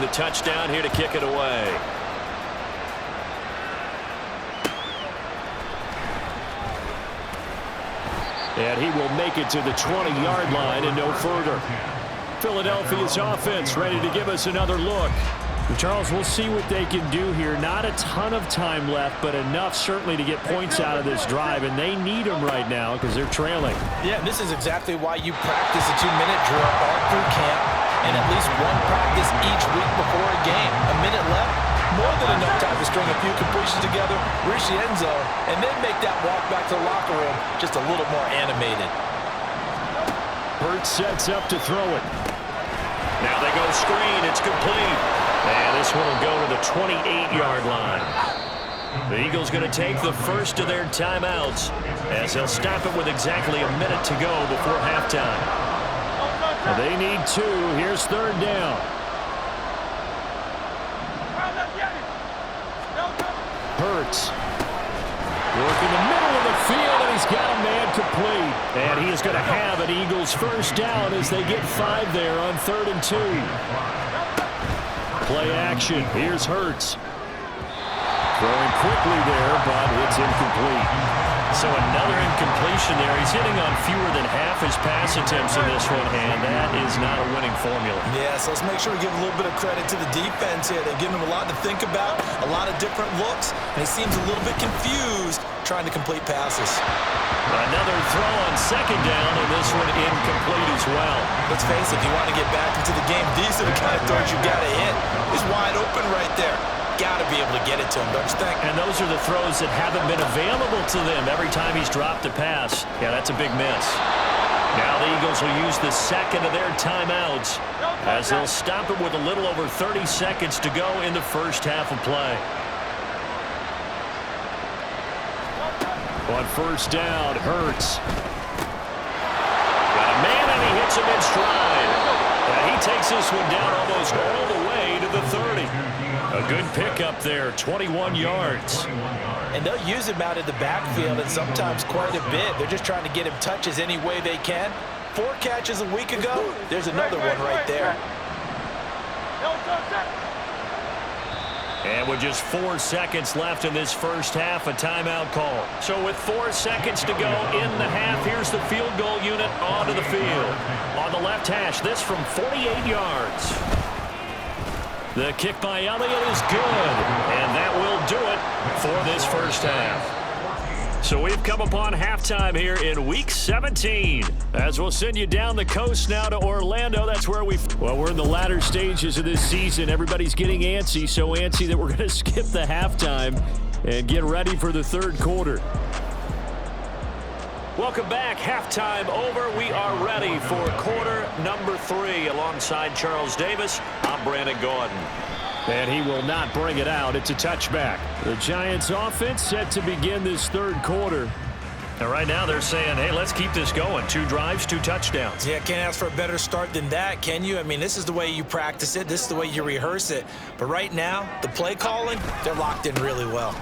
the touchdown here to kick it away. And he will make it to the 20-yard line and no further. Philadelphia's offense ready to give us another look. Charles, we'll see what they can do here. Not a ton of time left, but enough certainly to get points out of this drive, and they need them right now because they're trailing. Yeah, this is exactly why you practice a 2-minute drill all through camp and at least one practice each week before a game. A minute left, more than enough time to string a few completions together, reach the end zone, and then make that walk back to the locker room just a little more animated. Hurts sets up to throw it. Now they go screen. It's complete. And this one will go to the 28-yard line. The Eagles going to take the first of their timeouts as they'll stop it with exactly a minute to go before halftime. They need 2. Here's third down. Hurts. Work in the middle of the field, and he's got a man complete. And he is going to have an Eagles first down as they get 5 there on 3rd and 2. Play action. Here's Hurts. Throwing quickly there, but it's incomplete. So another incompletion there. He's hitting on fewer than half his pass attempts in this one, and that is not a winning formula. Yeah, so let's make sure we give a little bit of credit to the defense here. They're giving him a lot to think about, a lot of different looks, and he seems a little bit confused trying to complete passes. Another throw on 2nd down, and this one incomplete as well. Let's face it, if you want to get back into the game, these are the kind of throws you got to hit. He's wide open right there. Got to be able to get it to him, don't you think? And those are the throws that haven't been available to them every time he's dropped a pass. Yeah, that's a big miss. Now the Eagles will use the second of their timeouts as they'll stop it with a little over 30 seconds to go in the first half of play. On first down, Hurts. Got a man, and he hits him in stride. And he takes this one down almost all the way to the 30. A good pickup there, 21 yards. And they'll use him out in the backfield, and sometimes quite a bit. They're just trying to get him touches any way they can. 4 catches a week ago. There's another one right there. And with just 4 seconds left in this first half, a timeout call. So with 4 seconds to go in the half, here's the field goal unit onto the field. On the left hash, this from 48 yards. The kick by Elliott is good, and that will do it for this first half. So we've come upon halftime here in Week 17. As we'll send you down the coast now to Orlando. That's where we're in the latter stages of this season. Everybody's getting antsy, so antsy that we're going to skip the halftime and get ready for the third quarter. Welcome back. Halftime over. We are ready for quarter number 3 alongside Charles Davis. I'm Brandon Gordon. And he will not bring it out. It's a touchback. The Giants offense set to begin this third quarter. And right now they're saying, hey, let's keep this going. 2 drives, 2 touchdowns. Yeah, can't ask for a better start than that, can you? I mean, this is the way you practice it. This is the way you rehearse it. But right now, the play calling, they're locked in really well.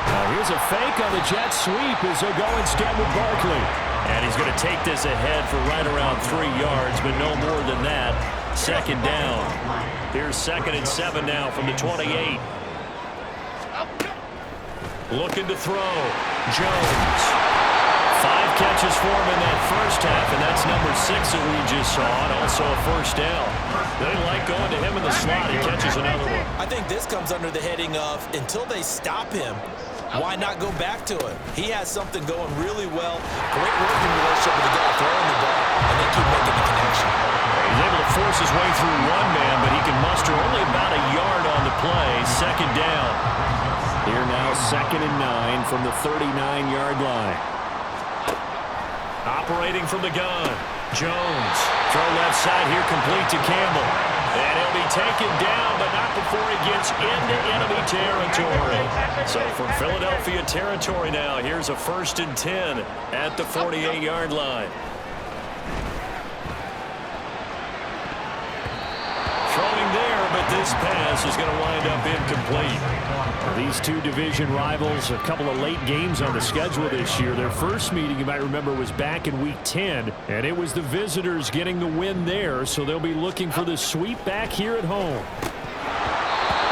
Now here's a fake on the jet sweep as they'll go instead with Barkley. And he's going to take this ahead for right around 3 yards, but no more than that. 2nd down. Here's 2nd and 7 now from the 28. Looking to throw. Jones. 5 catches for him in that first half, and that's number 6 that we just saw, and also a first down. They like going to him in the slot. He catches another one. I think this comes under the heading of until they stop him, why not go back to it? He has something going really well. Great working relationship with the guy throwing the ball, and they keep making the connection. He's able to force his way through one man, but he can muster only about a yard on the play. 2nd down. Here now, 2nd and 9 from the 39-yard line. Operating from the gun. Jones. Throw left side here, complete to Campbell. And he'll be taken down, but not before he gets into enemy territory. So from Philadelphia territory now, here's a 1st and 10 at the 48-yard line. Throwing there, but this pass is going to wind up incomplete. These 2 division rivals, a couple of late games on the schedule this year. Their first meeting, you might remember, was back in Week 10, and it was the visitors getting the win there, so they'll be looking for the sweep back here at home.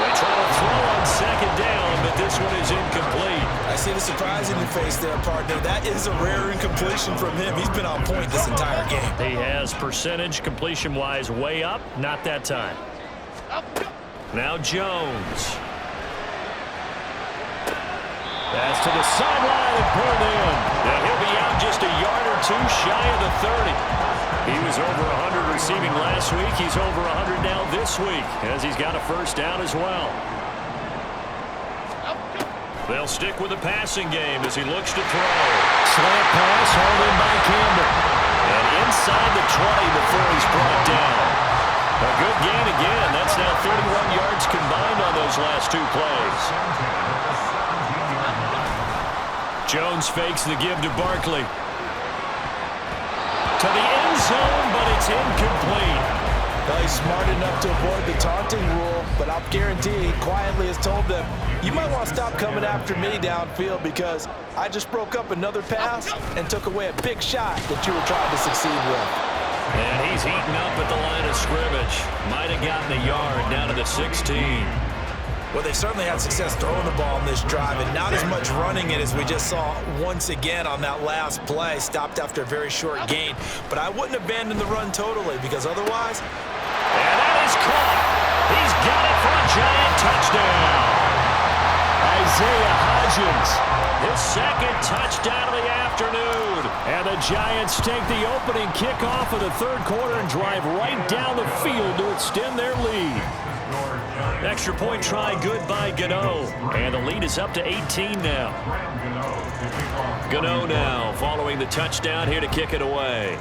They try to throw on second down, but this one is incomplete. I see the surprise in your face there, partner. That is a rare incompletion from him. He's been on point this entire game. He has percentage completion-wise way up. Not that time. Now Jones. Pass to the sideline and pulled in. And he'll be out just a yard or two shy of the 30. He was over 100 receiving last week. He's over 100 now this week as he's got a first down as well. They'll stick with the passing game as he looks to throw. Slant pass hauled in by Campbell. And inside the 20 before he's brought down. A good gain again. That's now 31 yards combined on those last two plays. Jones fakes the give to Barkley. To the end zone, but it's incomplete. Well, he's smart enough to avoid the taunting rule, but I'll guarantee he quietly has told them, you might want to stop coming after me downfield because I just broke up another pass and took away a big shot that you were trying to succeed with. And he's heating up at the line of scrimmage. Might have gotten a yard down to the 16. Well, they certainly had success throwing the ball in this drive and not as much running it as we just saw once again on that last play. Stopped after a very short gain. But I wouldn't abandon the run totally because otherwise... And that is caught. He's got it for a giant touchdown. Isaiah Hodgins. His second touchdown of the afternoon. And the Giants take the opening kickoff of the third quarter and drive right down the field to extend their lead. Extra point try good by Gano. And the lead is up to 18 now. Gano now following the touchdown here to kick it away.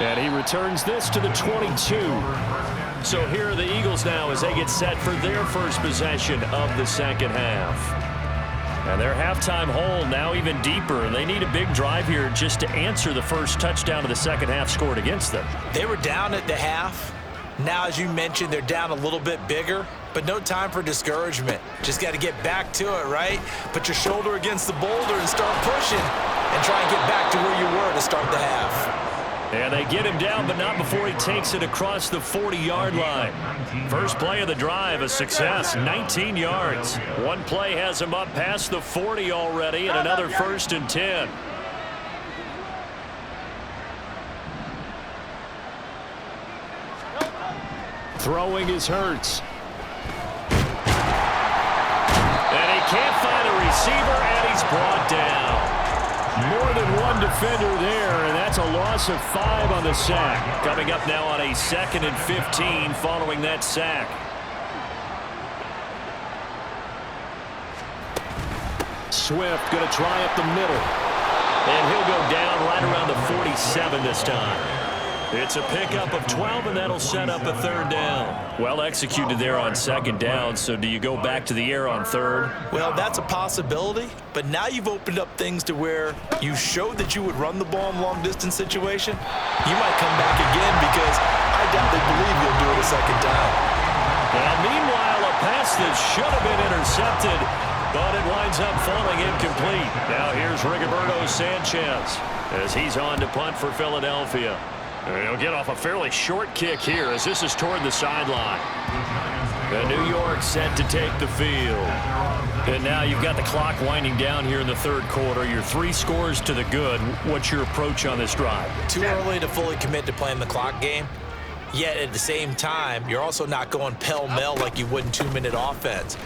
And he returns this to the 22. So here are the Eagles now as they get set for their first possession of the second half. And their halftime hole now even deeper, and they need a big drive here just to answer the first touchdown of the second half scored against them. They were down at the half. Now, as you mentioned, they're down a little bit bigger, but no time for discouragement. Just got to get back to it, right? Put your shoulder against the boulder and start pushing and try and get back to where you were to start the half. And they get him down, but not before he takes it across the 40-yard line. First play of the drive, a success, 19 yards. One play has him up past the 40 already, and another 1st and 10. Throwing is Hurts. And he can't find a receiver, and he's brought down. More than one defender there, and that's a loss of 5 on the sack. Coming up now on a 2nd and 15 following that sack. Swift going to try up the middle. And he'll go down right around the 47 this time. It's a pickup of 12, and that'll set up a 3rd down. Well executed there on 2nd down, so do you go back to the air on 3rd? Well, that's a possibility, but now you've opened up things to where you showed that you would run the ball in long-distance situation. You might come back again because I doubt they believe you'll do it a 2nd time. Now, meanwhile, a pass that should have been intercepted, but it winds up falling incomplete. Now here's Rigoberto Sanchez as he's on to punt for Philadelphia. And he'll get off a fairly short kick here as this is toward the sideline. The New York set to take the field. And now you've got the clock winding down here in the 3rd quarter. You're 3 scores to the good. What's your approach on this drive? Too early to fully commit to playing the clock game. Yet at the same time, you're also not going pell-mell like you would in 2-minute offense.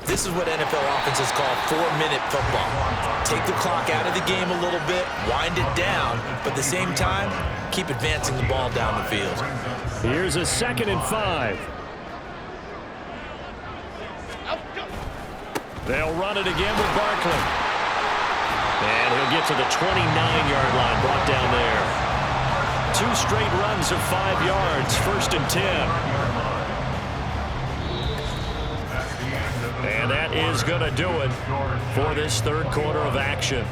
This is what NFL offenses call 4-minute football. Take the clock out of the game a little bit, wind it down, but at the same time, keep advancing the ball down the field. Here's a 2nd and 5. They'll run it again with Barkley. And he'll get to the 29-yard line, brought down there. 2 straight runs of 5 yards, 1st and 10. And that is going to do it for this 3rd quarter of action.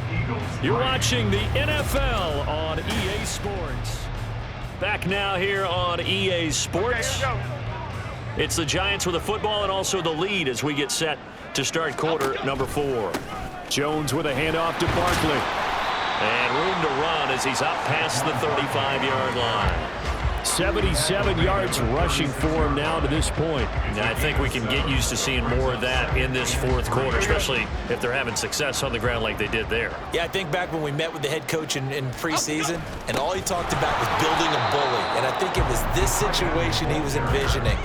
You're watching the NFL on EA Sports. Back now here on EA Sports. It's the Giants with the football and also the lead as we get set to start quarter number 4. Jones with a handoff to Barkley. And room to run as he's up past the 35-yard line. 77 yards rushing for him now to this point. I think we can get used to seeing more of that in this fourth quarter, especially if they're having success on the ground like they did there. Yeah, I think back when we met with the head coach in preseason, and all he talked about was building a bully. And I think it was this situation he was envisioning.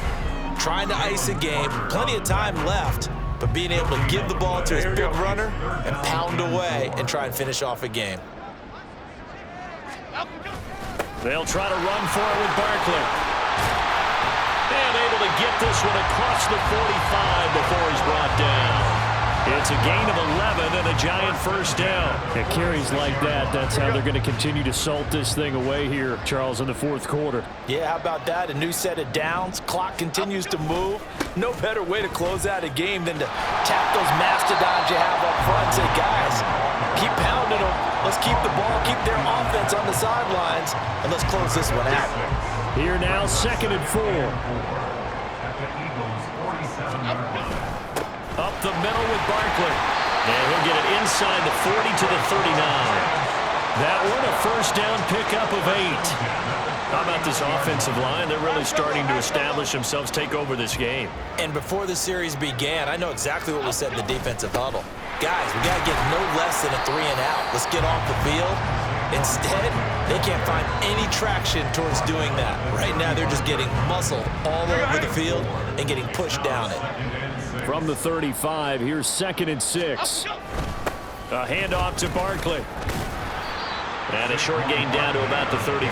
Trying to ice a game, plenty of time left, but being able to give the ball to his big runner and pound away and try and finish off a game. They'll try to run for it with Barkley. And able to get this one across the 45 before he's brought down. It's a gain of 11 and a giant first down. It carries like that. That's how they're going to continue to salt this thing away here, Charles, in the fourth quarter. Yeah, how about that? A new set of downs. Clock continues to move. No better way to close out a game than to tap those mastodons you have up front and say, guys, keep pounding them. Let's keep the ball, keep their offense on the sidelines, and let's close this one out. Here now, 2nd and 4. Up the middle with Barkley. And he'll get it inside the 40 to the 39. That one a first down pickup of 8. How about this offensive line? They're really starting to establish themselves, take over this game. And before the series began, I know exactly what we said in the defensive huddle. Guys, we got to get no less than a 3 and out. Let's get off the field. Instead, they can't find any traction towards doing that. Right now, they're just getting muscle all over the field and getting pushed down it. From the 35, here's 2nd and 6. A handoff to Barkley. And a short gain down to about the 33.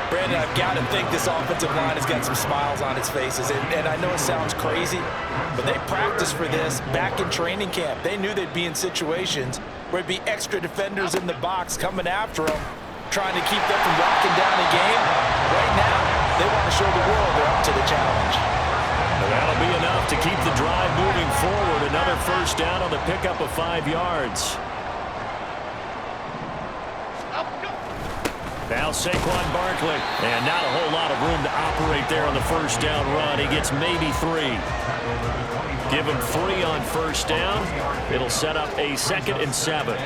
Brandon, I've got to think this offensive line has got some smiles on its faces. And I know it sounds crazy, but they practiced for this back in training camp. They knew they'd be in situations where it'd be extra defenders in the box coming after them, trying to keep them from locking down a game. Right now, they want to show the world they're up to the challenge. That'll be enough to keep the drive moving forward. Another first down on the pickup of 5 yards. Now Saquon Barkley. And not a whole lot of room to operate there on the first down run. He gets maybe 3. Give him 3 on first down. It'll set up a 2nd and 7.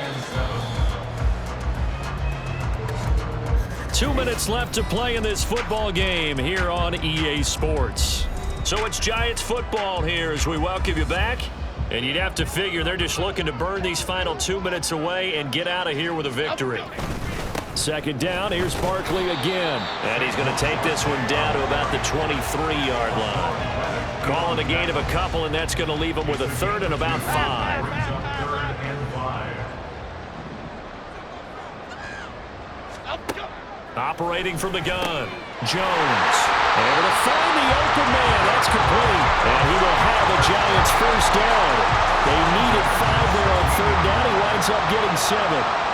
2 minutes left to play in this football game here on EA Sports. So it's Giants football here as we welcome you back. And you'd have to figure they're just looking to burn these final 2 minutes away and get out of here with a victory. 2nd down, here's Barkley again. And he's going to take this one down to about the 23-yard line. Calling a gain of a couple, and that's going to leave him with a 3rd and about 5. Operating from the gun, Jones. Able to find the open man. That's complete. And he will have the Giants first down. They needed 5 there on 3rd down. He winds up getting 7.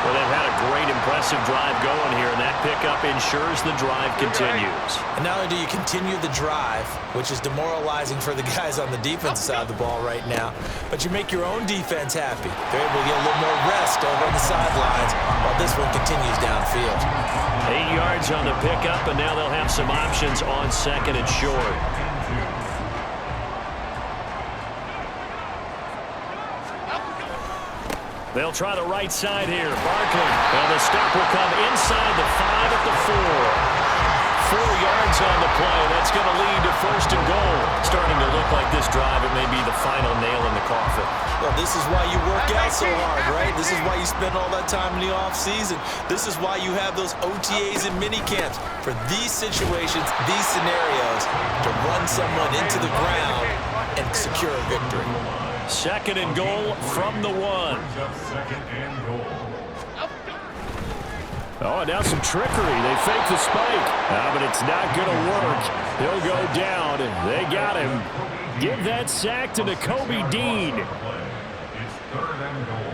Well, they've had a great, impressive drive going here, and that pickup ensures the drive continues. And not only do you continue the drive, which is demoralizing for the guys on the defensive side of the ball right now, but you make your own defense happy. They're able to get a little more rest over on the sidelines while this one continues downfield. 8 yards on the pickup, and now they'll have some options on 2nd and short. They'll try the right side here. Barkley. And the stop will come inside the 5 at the 4. 4 yards on the play. That's going to lead to 1st and goal. Starting to look like this drive, it may be the final nail in the coffin. Well, this is why you work out so hard, right? This is why you spend all that time in the offseason. This is why you have those OTAs and mini camps. For these situations, these scenarios, to run someone into the ground and secure a victory. 2nd and goal from the 1. Oh, and now some trickery. They fake the spike. But it's not going to work. He'll go down. They got him. Give that sack to Nakobe Dean. It's 3rd and goal.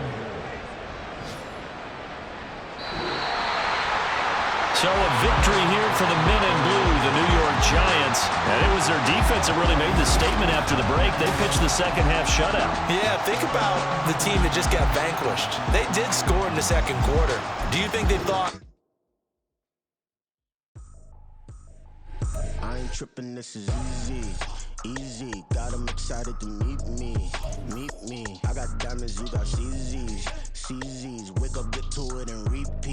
So a victory here for the men in blue, the New York Giants. And it was their defense that really made the statement after the break. They pitched the second half shutout. Yeah, think about the team that just got vanquished. They did score in the 2nd quarter. Do you think they thought... I ain't tripping, this is easy. Easy, got 'em excited to meet me. I got diamonds, you got CZs. CZs, wake up, get to it and repeat.